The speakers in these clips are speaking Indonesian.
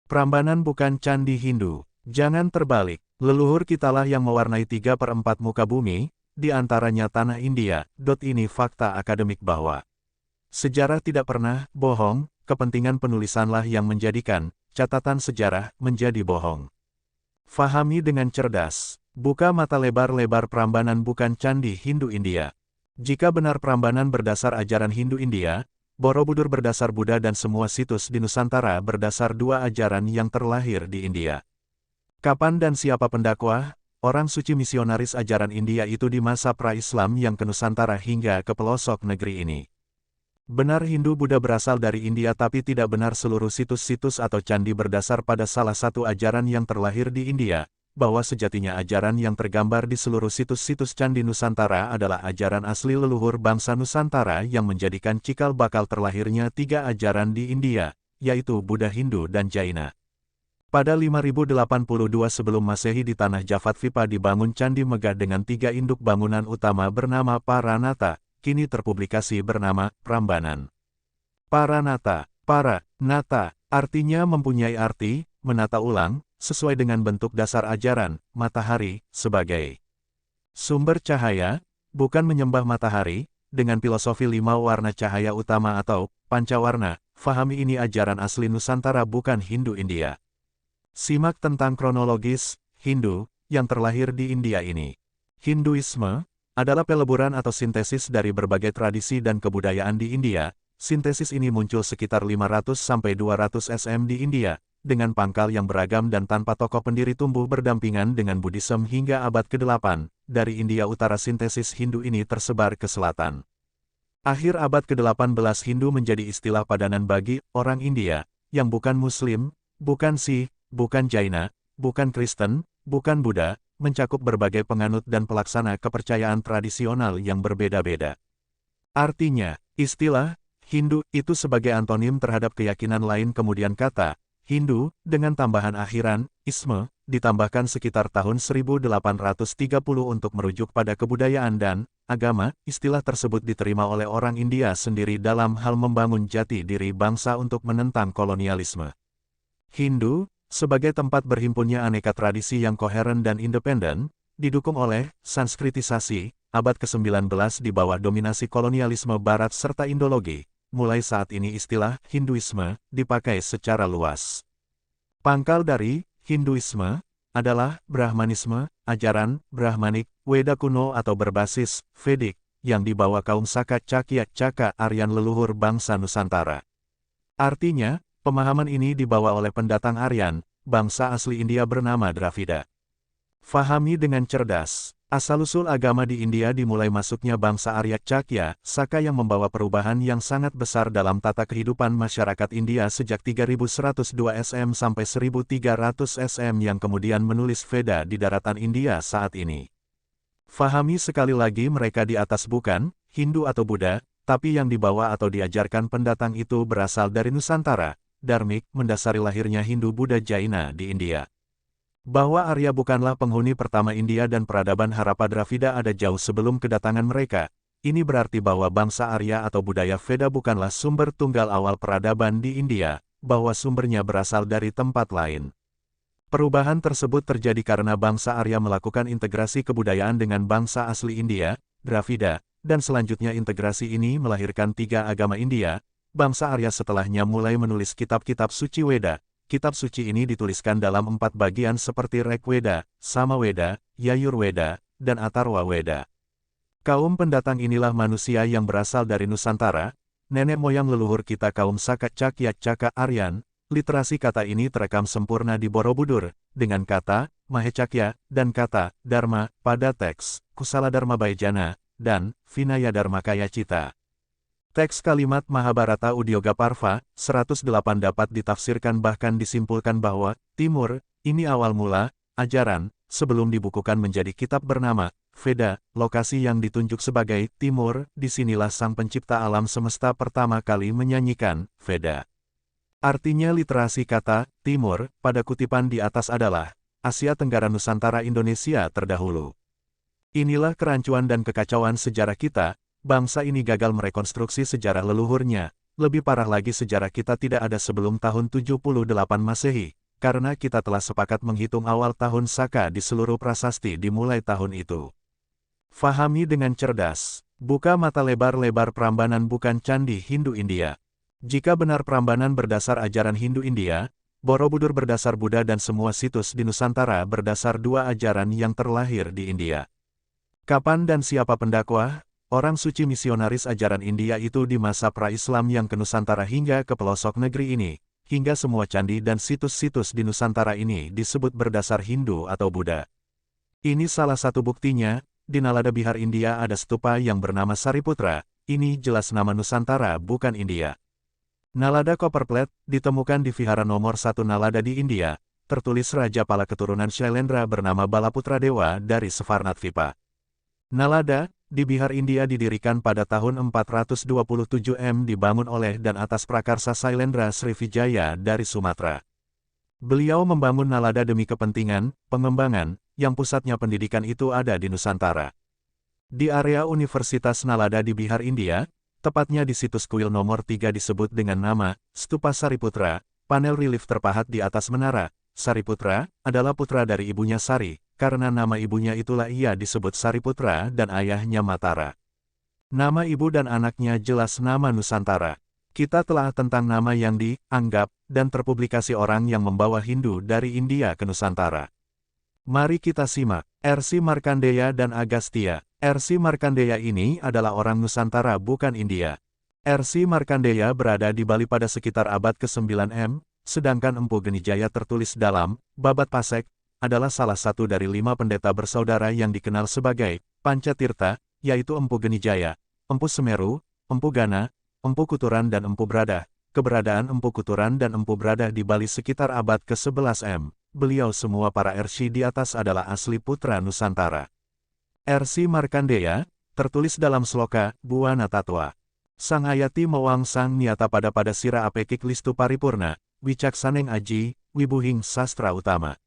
Prambanan bukan candi Hindu. Jangan terbalik. Leluhur kitalah yang mewarnai 3/4 muka bumi, di antaranya tanah India. Ini fakta akademik bahwa sejarah tidak pernah bohong, kepentingan penulisanlah yang menjadikan catatan sejarah menjadi bohong. Fahami dengan cerdas. Buka mata lebar-lebar. Prambanan bukan candi Hindu India. Jika benar Prambanan berdasar ajaran Hindu India, Borobudur berdasar Buddha dan semua situs di Nusantara berdasar dua ajaran yang terlahir di India. Kapan dan siapa pendakwah, orang suci misionaris ajaran India itu di masa pra-Islam yang ke Nusantara hingga ke pelosok negeri ini? Benar Hindu Buddha berasal dari India tapi tidak benar seluruh situs-situs atau candi berdasar pada salah satu ajaran yang terlahir di India, bahwa sejatinya ajaran yang tergambar di seluruh situs-situs candi Nusantara adalah ajaran asli leluhur bangsa Nusantara yang menjadikan cikal bakal terlahirnya tiga ajaran di India, yaitu Buddha, Hindu dan Jaina. Pada 5082 sebelum Masehi di tanah Jafatvipa dibangun Candi Megah dengan tiga induk bangunan utama bernama Paranata, kini terpublikasi bernama Prambanan. Paranata, para-nata, artinya mempunyai arti, menata ulang, sesuai dengan bentuk dasar ajaran, matahari, sebagai sumber cahaya, bukan menyembah matahari, dengan filosofi 5 warna cahaya utama atau pancawarna. Fahami ini ajaran asli Nusantara bukan Hindu India. Simak tentang kronologis Hindu yang terlahir di India ini. Hinduisme adalah peleburan atau sintesis dari berbagai tradisi dan kebudayaan di India. Sintesis ini muncul sekitar 500-200 SM di India, dengan pangkal yang beragam dan tanpa tokoh pendiri tumbuh berdampingan dengan Buddhisme hingga abad ke-8. Dari India Utara sintesis Hindu ini tersebar ke selatan. Akhir abad ke-18 Hindu menjadi istilah padanan bagi orang India, yang bukan Muslim, bukan Sikh, bukan Jaina, bukan Kristen, bukan Buddha, mencakup berbagai penganut dan pelaksana kepercayaan tradisional yang berbeda-beda. Artinya, istilah Hindu itu sebagai antonim terhadap keyakinan lain kemudian kata Hindu, dengan tambahan akhiran, isme, ditambahkan sekitar tahun 1830 untuk merujuk pada kebudayaan dan agama. Istilah tersebut diterima oleh orang India sendiri dalam hal membangun jati diri bangsa untuk menentang kolonialisme. Hindu, sebagai tempat berhimpunnya aneka tradisi yang koheren dan independen, didukung oleh sanskritisasi, abad ke-19 di bawah dominasi kolonialisme Barat serta Indologi. Mulai saat ini istilah Hinduisme dipakai secara luas. Pangkal dari Hinduisme adalah Brahmanisme, ajaran Brahmanik, Weda kuno atau berbasis Vedik, yang dibawa kaum Saka Cakya Caka Aryan leluhur bangsa Nusantara. Artinya, pemahaman ini dibawa oleh pendatang Aryan, bangsa asli India bernama Dravida. Fahami dengan cerdas. Asal-usul agama di India dimulai masuknya bangsa Arya Cakya, Saka yang membawa perubahan yang sangat besar dalam tata kehidupan masyarakat India sejak 3102 SM sampai 1300 SM yang kemudian menulis Veda di daratan India saat ini. Fahami sekali lagi mereka di atas bukan Hindu atau Buddha, tapi yang dibawa atau diajarkan pendatang itu berasal dari Nusantara, Dharmik, mendasari lahirnya Hindu Buddha Jaina di India. Bahwa Arya bukanlah penghuni pertama India dan peradaban Harappa Dravida ada jauh sebelum kedatangan mereka, ini berarti bahwa bangsa Arya atau budaya Veda bukanlah sumber tunggal awal peradaban di India, bahwa sumbernya berasal dari tempat lain. Perubahan tersebut terjadi karena bangsa Arya melakukan integrasi kebudayaan dengan bangsa asli India, Dravida, dan selanjutnya integrasi ini melahirkan tiga agama India. Bangsa Arya setelahnya mulai menulis kitab-kitab suci Weda. Kitab suci ini dituliskan dalam 4 bagian seperti Rigveda, Samaweda, Yajurveda, dan Atharva Weda. Kaum pendatang inilah manusia yang berasal dari Nusantara, nenek moyang leluhur kita kaum Saka Cakya Caka Aryan. Literasi kata ini terekam sempurna di Borobudur, dengan kata Mahecakya dan kata Dharma pada teks Kusala Dharma Bhajana dan Vinaya Dharma Kaya Cita. Teks kalimat Mahabharata Udyogaparva 108 dapat ditafsirkan bahkan disimpulkan bahwa Timur, ini awal mula, ajaran, sebelum dibukukan menjadi kitab bernama Veda, lokasi yang ditunjuk sebagai Timur, disinilah sang pencipta alam semesta pertama kali menyanyikan Veda. Artinya literasi kata Timur pada kutipan di atas adalah Asia Tenggara Nusantara Indonesia terdahulu. Inilah kerancuan dan kekacauan sejarah kita. Bangsa ini gagal merekonstruksi sejarah leluhurnya. Lebih parah lagi sejarah kita tidak ada sebelum tahun 78 Masehi. karena kita telah sepakat menghitung awal tahun Saka di seluruh prasasti dimulai tahun itu. Fahami dengan cerdas. Buka mata lebar-lebar Prambanan bukan candi Hindu India. Jika benar Prambanan berdasar ajaran Hindu India, Borobudur berdasar Buddha dan semua situs di Nusantara berdasar dua ajaran yang terlahir di India. Kapan dan siapa pendakwah, orang suci misionaris ajaran India itu di masa pra-Islam yang ke Nusantara hingga ke pelosok negeri ini, hingga semua candi dan situs-situs di Nusantara ini disebut berdasar Hindu atau Buddha. Ini salah satu buktinya, di Nalada Bihar India ada stupa yang bernama Sariputra, ini jelas nama Nusantara bukan India. Nalada Copperplate, ditemukan di vihara nomor 1 Nalada di India, tertulis Raja Pala keturunan Shailendra bernama Balaputra Dewa dari Svarnadvipa. Nalada, di Bihar India didirikan pada tahun 427 M dibangun oleh dan atas prakarsa Shailendra Srivijaya dari Sumatera. Beliau membangun Nalada demi kepentingan, pengembangan, yang pusatnya pendidikan itu ada di Nusantara. Di area Universitas Nalada di Bihar India, tepatnya di situs kuil nomor 3 disebut dengan nama, Stupa Sariputra, panel relief terpahat di atas menara. Sariputra adalah putra dari ibunya Sari, karena nama ibunya itulah ia disebut Sariputra dan ayahnya Matara. Nama ibu dan anaknya jelas nama Nusantara. Kita telah tentang nama yang dianggap dan terpublikasi orang yang membawa Hindu dari India ke Nusantara. Mari kita simak. R.C. Markandeya dan Agastya. R.C. Markandeya ini adalah orang Nusantara bukan India. R.C. Markandeya berada di Bali pada sekitar abad ke-9 M, sedangkan Empu Genijaya tertulis dalam Babat Pasek, adalah salah satu dari 5 pendeta bersaudara yang dikenal sebagai Pancatirta, yaitu Empu Genijaya, Empu Semeru, Empu Gana, Empu Kuturan dan Empu Brada. Keberadaan Empu Kuturan dan Empu Brada di Bali sekitar abad ke-11 M. Beliau semua para R.C. di atas adalah asli putra Nusantara. R.C. Markandeya, tertulis dalam sloka, Buana Tatwa. Sang Ayati Mawang Sang Niata pada Sira Apekik Listu Paripurna, Wicaksaneng Aji, Wibuhing Sastra Utama.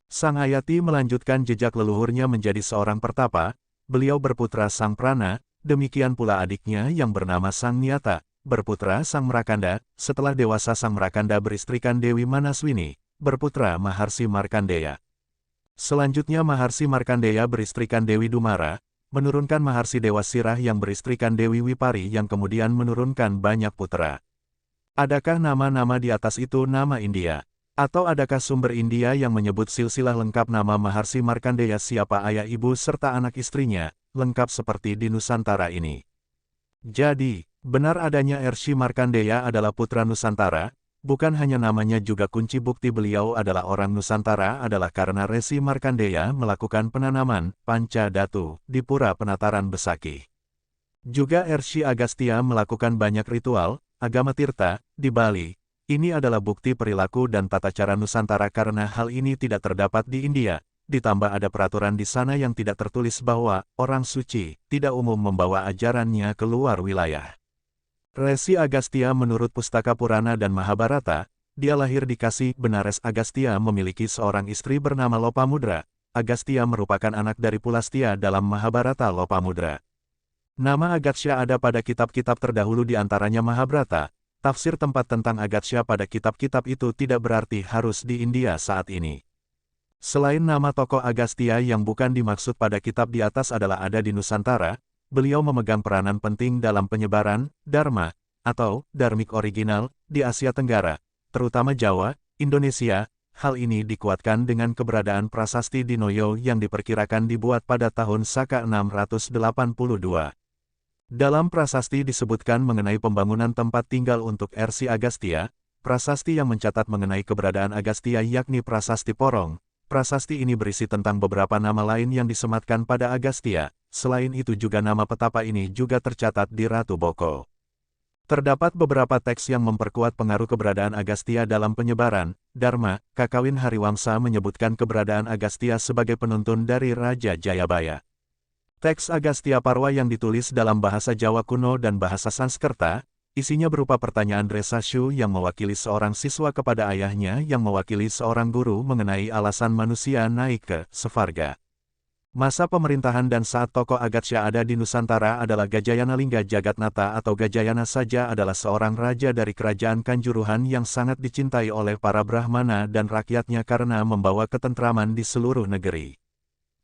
Sang Ayati melanjutkan jejak leluhurnya menjadi seorang pertapa, beliau berputra Sang Prana, demikian pula adiknya yang bernama Sang Niata, berputra Sang Merakanda, setelah dewasa Sang Merakanda beristrikan Dewi Manaswini, berputra Maharsi Markandeya. Selanjutnya Maharsi Markandeya beristrikan Dewi Dumara, menurunkan Maharsi Dewa Sirah yang beristrikan Dewi Wipari yang kemudian menurunkan banyak putra. Adakah nama-nama di atas itu nama India? Atau adakah sumber India yang menyebut silsilah lengkap nama Maharsi Markandeya siapa ayah ibu serta anak istrinya, lengkap seperti di Nusantara ini? Jadi, benar adanya R.C. Markandeya adalah putra Nusantara. Bukan hanya namanya juga kunci bukti beliau adalah orang Nusantara adalah karena R.C. Markandeya melakukan penanaman panca datu di Pura Penataran Besaki. Juga R.C. Agastya melakukan banyak ritual, agama Tirta, di Bali. Ini adalah bukti perilaku dan tata cara Nusantara karena hal ini tidak terdapat di India. Ditambah ada peraturan di sana yang tidak tertulis bahwa orang suci tidak umum membawa ajarannya keluar wilayah. R.C. Agastya menurut Pustaka Purana dan Mahabharata, dia lahir di Kasi. Benares Agastya memiliki seorang istri bernama Lopamudra. Agastya merupakan anak dari Pulastya dalam Mahabharata Lopamudra. Nama Agatsya ada pada kitab-kitab terdahulu di antaranya Mahabharata. Tafsir tempat tentang Agatsya pada kitab-kitab itu tidak berarti harus di India saat ini. Selain nama tokoh Agastya yang bukan dimaksud pada kitab di atas adalah ada di Nusantara, beliau memegang peranan penting dalam penyebaran Dharma atau Dharmik original di Asia Tenggara, terutama Jawa, Indonesia. Hal ini dikuatkan dengan keberadaan prasasti di Noyo yang diperkirakan dibuat pada tahun Saka 682. Dalam prasasti disebutkan mengenai pembangunan tempat tinggal untuk R.C. Agastya. Prasasti yang mencatat mengenai keberadaan Agastya yakni Prasasti Porong. Prasasti ini berisi tentang beberapa nama lain yang disematkan pada Agastya. Selain itu juga nama petapa ini juga tercatat di Ratu Boko. Terdapat beberapa teks yang memperkuat pengaruh keberadaan Agastya dalam penyebaran Dharma. Kakawin Hariwangsa menyebutkan keberadaan Agastya sebagai penuntun dari Raja Jayabaya. Teks Agastya Parwa yang ditulis dalam bahasa Jawa kuno dan bahasa Sanskerta, isinya berupa pertanyaan Dresashu yang mewakili seorang siswa kepada ayahnya yang mewakili seorang guru mengenai alasan manusia naik ke Svarga. Masa pemerintahan dan saat tokoh Agatsya ada di Nusantara adalah Gajayana Lingga Jagatnata atau Gajayana saja adalah seorang raja dari kerajaan Kanjuruhan yang sangat dicintai oleh para Brahmana dan rakyatnya karena membawa ketentraman di seluruh negeri.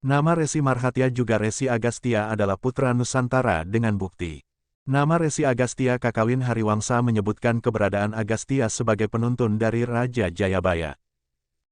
Nama Resi Marhatya juga Resi Agastya adalah putra Nusantara dengan bukti. Nama Resi Agastya Kakawin Hariwangsa menyebutkan keberadaan Agastya sebagai penuntun dari Raja Jayabaya.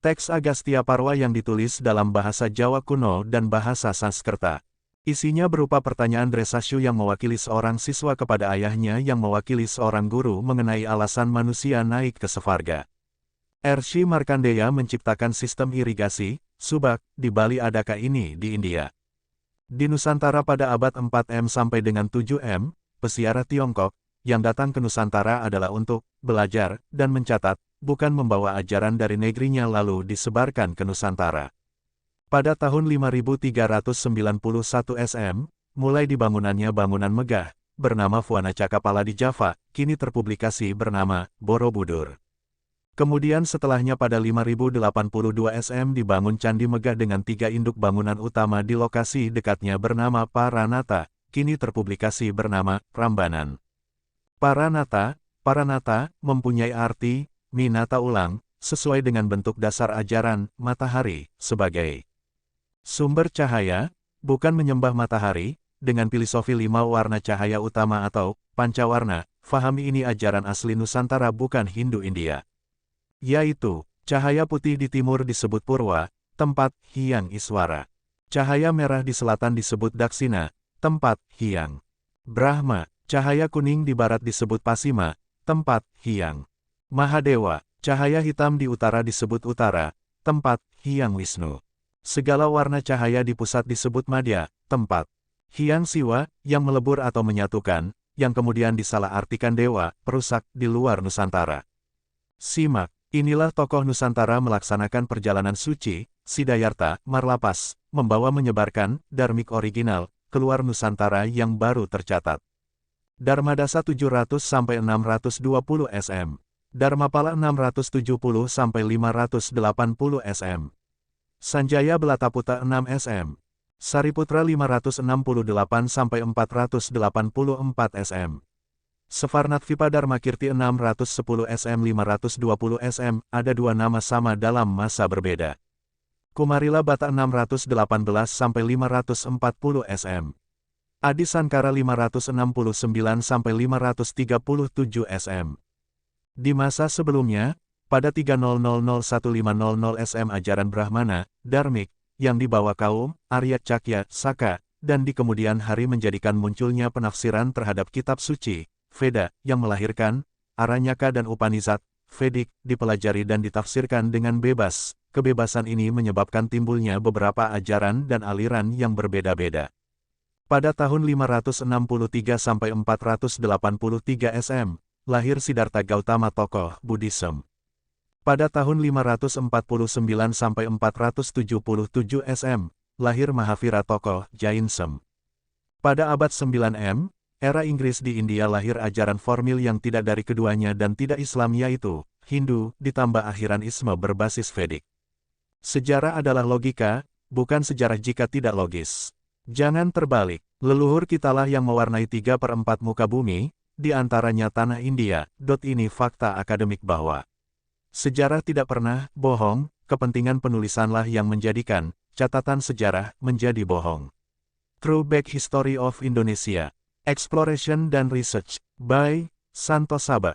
Teks Agastya Parwa yang ditulis dalam bahasa Jawa kuno dan bahasa Sanskerta. Isinya berupa pertanyaan Dresasyu yang mewakili seorang siswa kepada ayahnya yang mewakili seorang guru mengenai alasan manusia naik ke Svarga. Rishi Markandeya menciptakan sistem irigasi, subak, di Bali Adaka ini di India. Di Nusantara pada abad 4M sampai dengan 7M, pesiara Tiongkok, yang datang ke Nusantara adalah untuk belajar dan mencatat, bukan membawa ajaran dari negerinya lalu disebarkan ke Nusantara. Pada tahun 5391 SM, mulai dibangunannya bangunan megah, bernama Fuana Cakapala di Java, kini terpublikasi bernama Borobudur. Kemudian setelahnya pada 5082 SM dibangun Candi Megah dengan 3 induk bangunan utama di lokasi dekatnya bernama Paranata, kini terpublikasi bernama Prambanan. Paranata, mempunyai arti, Minata ulang, sesuai dengan bentuk dasar ajaran, matahari, sebagai sumber cahaya, bukan menyembah matahari, dengan filosofi 5 warna cahaya utama atau pancawarna, fahami ini ajaran asli Nusantara bukan Hindu India. Yaitu, cahaya putih di timur disebut Purwa, tempat Hyang Iswara. Cahaya merah di selatan disebut Daksina, tempat Hyang Brahma. Cahaya kuning di barat disebut Pasima, tempat Hyang Mahadewa. Cahaya hitam di utara disebut Utara, tempat Hyang Wisnu. Segala warna cahaya di pusat disebut Madya, tempat Hyang Siwa, yang melebur atau menyatukan, yang kemudian disalahartikan dewa, perusak di luar Nusantara. Simak, inilah tokoh Nusantara melaksanakan perjalanan suci, Siddhartha, Marlapas, membawa menyebarkan, dharmik original, keluar Nusantara yang baru tercatat. Dharmadasa 700-620 SM. Dharmapala 670-580 SM. Sanjaya Belataputa 6 SM. Sariputra 568-484 SM. Sefarnatvipa Dharmakirti 610 SM 520 SM, ada 2 nama sama dalam masa berbeda. Kumarila Bata 618-540 SM. Adi Sankara 569-537 SM. Di masa sebelumnya, pada 3000-1500 SM ajaran Brahmana, Dharmik, yang dibawa kaum, Arya Cakya, Saka, dan di kemudian hari menjadikan munculnya penafsiran terhadap kitab suci, Veda, yang melahirkan, Aranyaka dan Upanishad, Vedic, dipelajari dan ditafsirkan dengan bebas. Kebebasan ini menyebabkan timbulnya beberapa ajaran dan aliran yang berbeda-beda. Pada tahun 563-483 SM, lahir Siddhartha Gautama tokoh Buddhism. Pada tahun 549-477 SM, lahir Mahavira tokoh Jainism. Pada abad 9M, era Inggris di India lahir ajaran formil yang tidak dari keduanya dan tidak Islam yaitu Hindu, ditambah akhiranisme berbasis Vedic. Sejarah adalah logika, bukan sejarah jika tidak logis. Jangan terbalik, leluhur kitalah yang mewarnai 3/4 muka bumi, di antaranya tanah India. Ini fakta akademik bahwa sejarah tidak pernah bohong, kepentingan penulisanlah yang menjadikan catatan sejarah menjadi bohong. True Back History of Indonesia, Exploration dan Research, by Santo Saba.